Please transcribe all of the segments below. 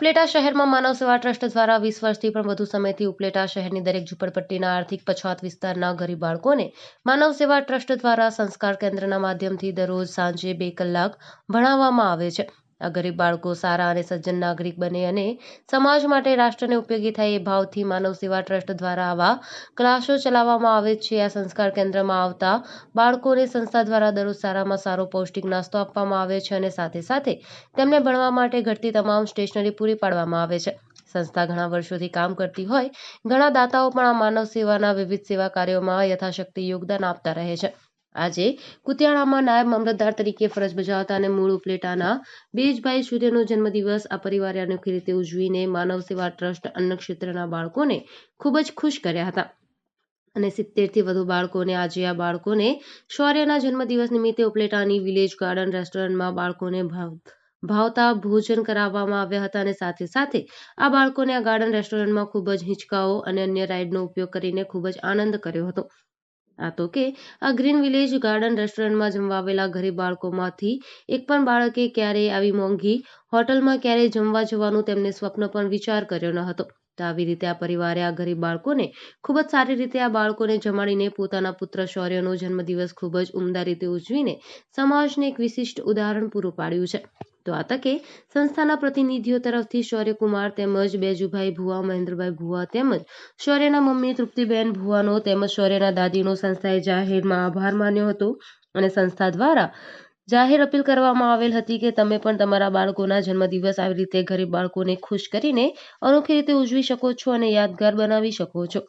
ઉપલેટા શહેરમાં માનવ સેવા ટ્રસ્ટ દ્વારા 20 વર્ષથી પણ વધુ સમયથી ઉપલેટા શહેરની દરેક ઝૂંપડપટ્ટીના આર્થિક પછાત વિસ્તારના ગરીબ બાળકોને માનવ સેવા ટ્રસ્ટ દ્વારા સંસ્કાર કેન્દ્રના માધ્યમથી દરરોજ સાંજે 2 કલાક ભણાવવામાં આવે છે। આ ગરીબ બાળકો સારા અને સજ્જન નાગરિક બને અને સમાજ માટે રાષ્ટ્રને ઉપયોગી થાય એ ભાવથી માનવ સેવા ટ્રસ્ટ દ્વારા આવા ક્લાસો ચલાવવામાં આવે છે। આ સંસ્કાર કેન્દ્રમાં આવતા બાળકોને સંસ્થા દ્વારા દરરોજ સારામાં સારો પૌષ્ટિક નાસ્તો આપવામાં આવે છે અને સાથે સાથે તેમને ભણવા માટે ઘટતી તમામ સ્ટેશનરી પૂરી પાડવામાં આવે છે। સંસ્થા ઘણા વર્ષોથી કામ કરતી હોય ઘણા દાતાઓ પણ આ માનવ સેવાના વિવિધ સેવા કાર્યોમાં યથાશક્તિ યોગદાન આપતા રહે છે। આજે કુતિયાણામાં નાયબ મામલતદાર તરીકે ફરજ બજાવતા અને મૂળ ઉપલેટાના બેજભાઈ સૂર્યનો જન્મદિવસ આ પરિવારે અનોખી રીતે ઉજવીને માનવ સેવા ટ્રસ્ટ અન્ન ક્ષેત્રના બાળકોને ખૂબ જ ખુશ કર્યા હતા અને 70થી વધુ બાળકોને આજે આ બાળકોને શૌર્યના જન્મદિવસ નિમિત્તે ઉપલેટાની વિલેજ ગાર્ડન રેસ્ટોરન્ટમાં બાળકોને ભાવતા ભોજન કરાવવામાં આવ્યા હતા અને સાથે સાથે આ બાળકોને આ ગાર્ડન રેસ્ટોરન્ટમાં ખૂબ જ હિંચકાઓ અને અન્ય રાઇડનો ઉપયોગ કરીને ખૂબ જ આનંદ કર્યો હતો। આ તો કે આ ગ્રીન વિલેજ ગાર્ડન રેસ્ટોરન્ટમાં જમવા આવેલા ગરીબ બાળકોમાંથી એક પણ બાળકે ક્યારેય આવી મોંઘી હોટલમાં ક્યારેય જમવા જવાનું તેમને સ્વપ્ન પણ વિચાર કર્યો ન હતો। તો આવી રીતે આ પરિવારે આ ગરીબ બાળકોને ખૂબ જ સારી રીતે આ બાળકોને જમાડીને પોતાના પુત્ર શૌર્યનો જન્મદિવસ ખૂબ જ ઉમદા રીતે ઉજવીને સમાજને એક વિશિષ્ટ ઉદાહરણ પૂરું પાડ્યું છે। તો આ તકે સંસ્થાના પ્રતિનિધિઓ તરફથી શૌર્યકુમાર તેમજ બેજુભાઈ ભુવા, મહેન્દ્રભાઈ ભુવા તેમજ શૌર્યના મમ્મી તૃપ્તિબેન ભુવાનો તેમજ શૌર્યના દાદીનો સંસ્થાએ જાહેરમાં આભાર માન્યો હતો અને સંસ્થા દ્વારા જાહેર અપીલ કરવામાં આવેલ હતી કે તમે પણ તમારા બાળકોના જન્મદિવસ આવી રીતે ગરીબ બાળકોને ખુશ કરીને અનોખી રીતે ઉજવી શકો છો અને યાદગાર બનાવી શકો છો।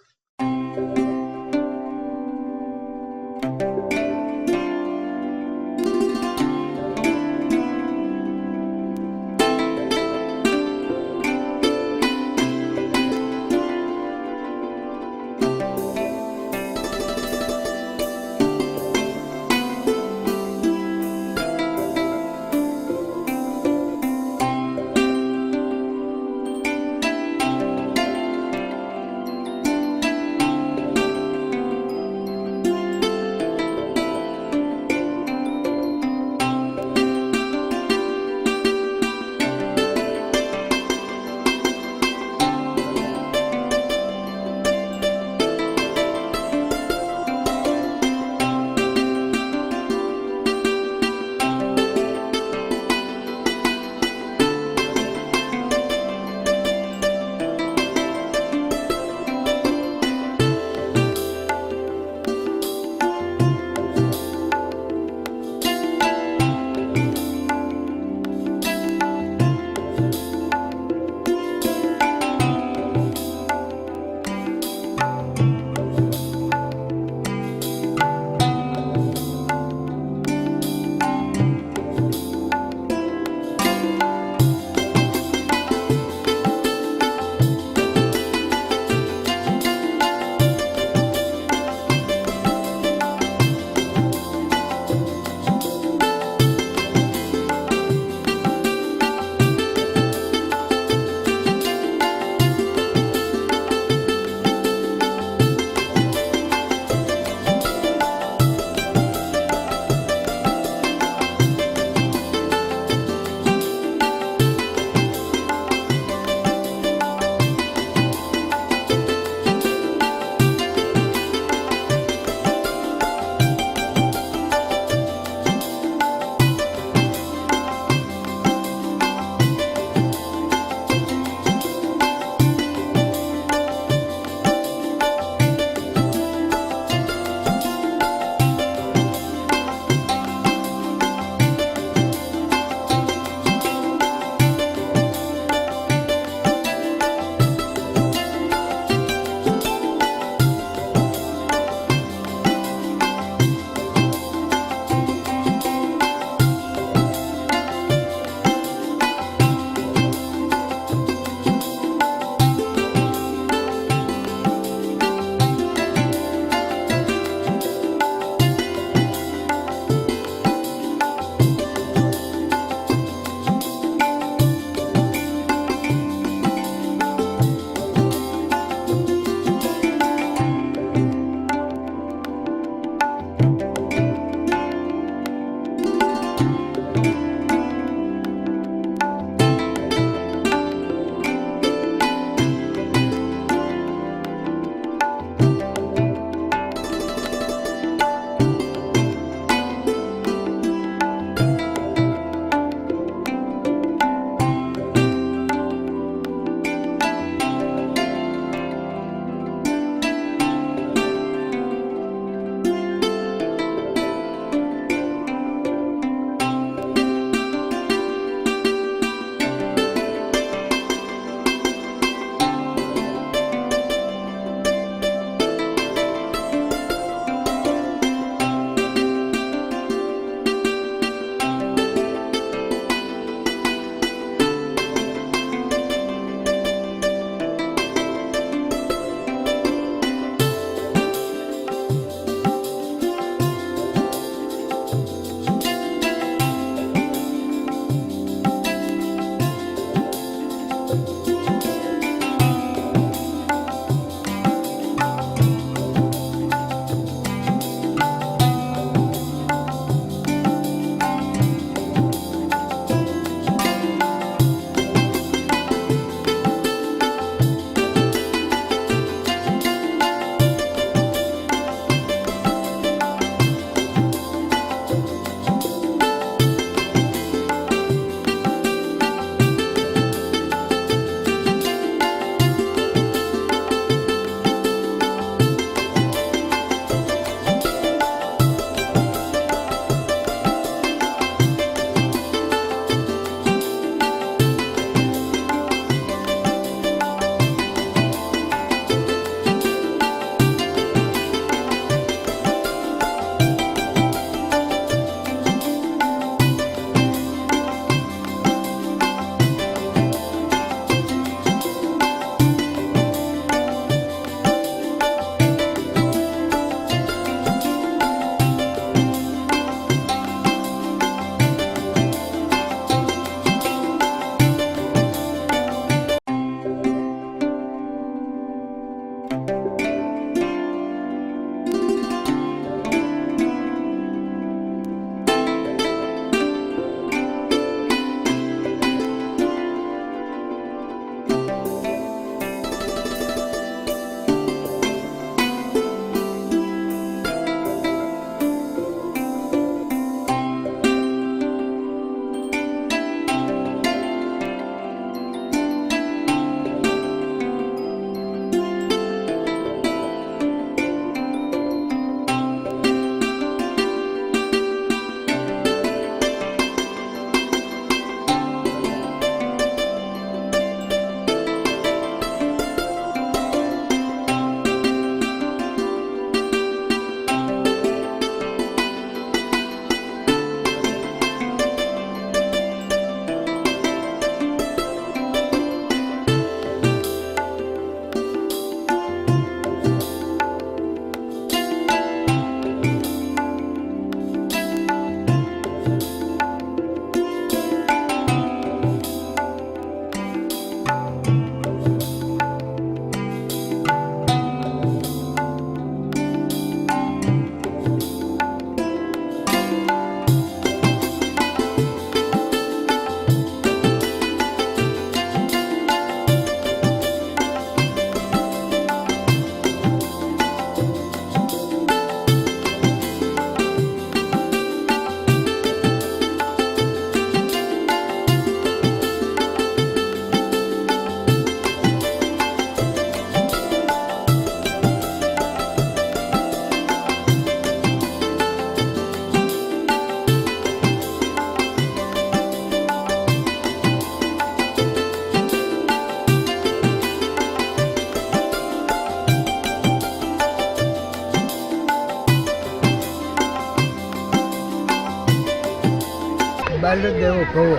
બાલ્યદેવો ભવો.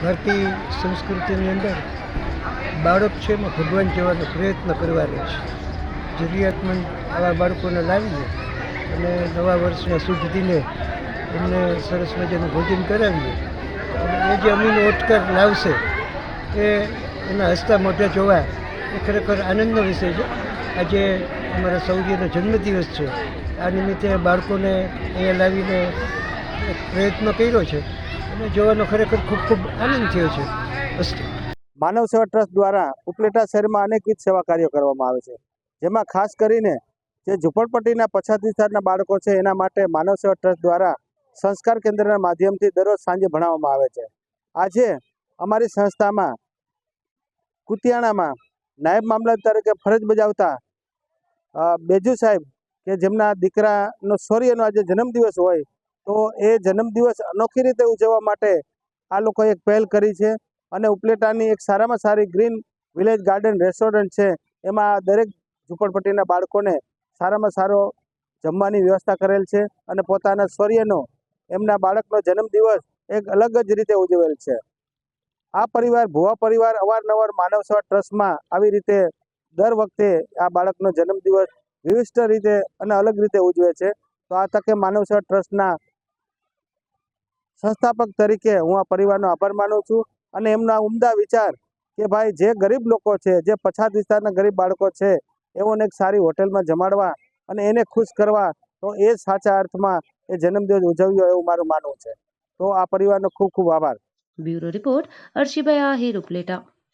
ભારતીય સંસ્કૃતિની અંદર બાળક છે એમાં ભગવાન જવાનો પ્રયત્ન કરવાનો છે. જરૂરિયાતમંદ આવા બાળકોને લાવીએ અને નવા વર્ષના શુભ દિને એમને સરસ મજાનું ભોજન કરાવીએ અને એ જે અમીનો ઓટકાર લાવશે એ એના હસતા મોઢે જોવા એ ખરેખર આનંદનો વિષય છે. આજે અમારા સૌજીનો જન્મદિવસ છે. આ નિમિત્તે બાળકોને અહીંયા લાવીને એક પ્રયત્ન કર્યો છે અને જોવાનો ખરેખર ખૂબ ખૂબ આનંદ થયો છે. અસ્તુ. માનવ સેવા ટ્રસ્ટ દ્વારા ઉપલેટા શહેરમાં અનેકવિધ સેવા કાર્યો કરવામાં આવે છે, જેમાં ખાસ કરીને જે ઝૂંપડપટ્ટીના પછાત વિસ્તારના બાળકો છે એના માટે માનવ સેવા ટ્રસ્ટ દ્વારા સંસ્કાર કેન્દ્રના માધ્યમથી દરરોજ સાંજે ભણાવવામાં આવે છે. આજે અમારી સંસ્થામાં કુતિયાણામાં નાયબ મામલતદાર તરીકે ફરજ બજાવતા બેજુ સાહેબ કે જેમના દીકરાનો શૌર્યનો આજે જન્મદિવસ હોય તો એ જન્મદિવસ અનોખી રીતે ઉજવવા માટે આ લોકોએ એક પહેલ કરી છે અને ઉપલેટાની એક સારામાં સારી ગ્રીન વિલેજ ગાર્ડન રેસ્ટોરન્ટ છે એમાં દરેક ઝૂંપડપટ્ટીના બાળકોને સારામાં સારો જમવાની વ્યવસ્થા કરેલ છે અને પોતાના શૌર્યનો એમના બાળકનો જન્મદિવસ એક અલગ જ રીતે ઉજવેલ છે. આ પરિવાર ભુવા પરિવાર અવારનવાર માનવ સેવા ટ્રસ્ટમાં આવી રીતે દર વખતે આ બાળકનો જન્મદિવસ વિશિષ્ટ રીતે અને અલગ રીતે ઉજવે છે. તો આ તકે માનવ સેવા ટ્રસ્ટના સંસ્થાપક તરીકે હું આ પરિવારનો આભાર માનું છું અને એમના ઉમદા વિચાર કે ભાઈ જે ગરીબ લોકો છે, જે પછાત વિસ્તારના ગરીબ બાળકો છે એઓને એક સારી હોટલમાં જમાડવા અને એને ખુશ કરવા, તો એ સાચા અર્થમાં એ જન્મદિવસ ઉજવ્યો એવું મારું માનવું છે. તો આ પરિવારનો ખૂબ ખૂબ આભાર. Bureau report અર્શીભાઈ Ahir, Upleta.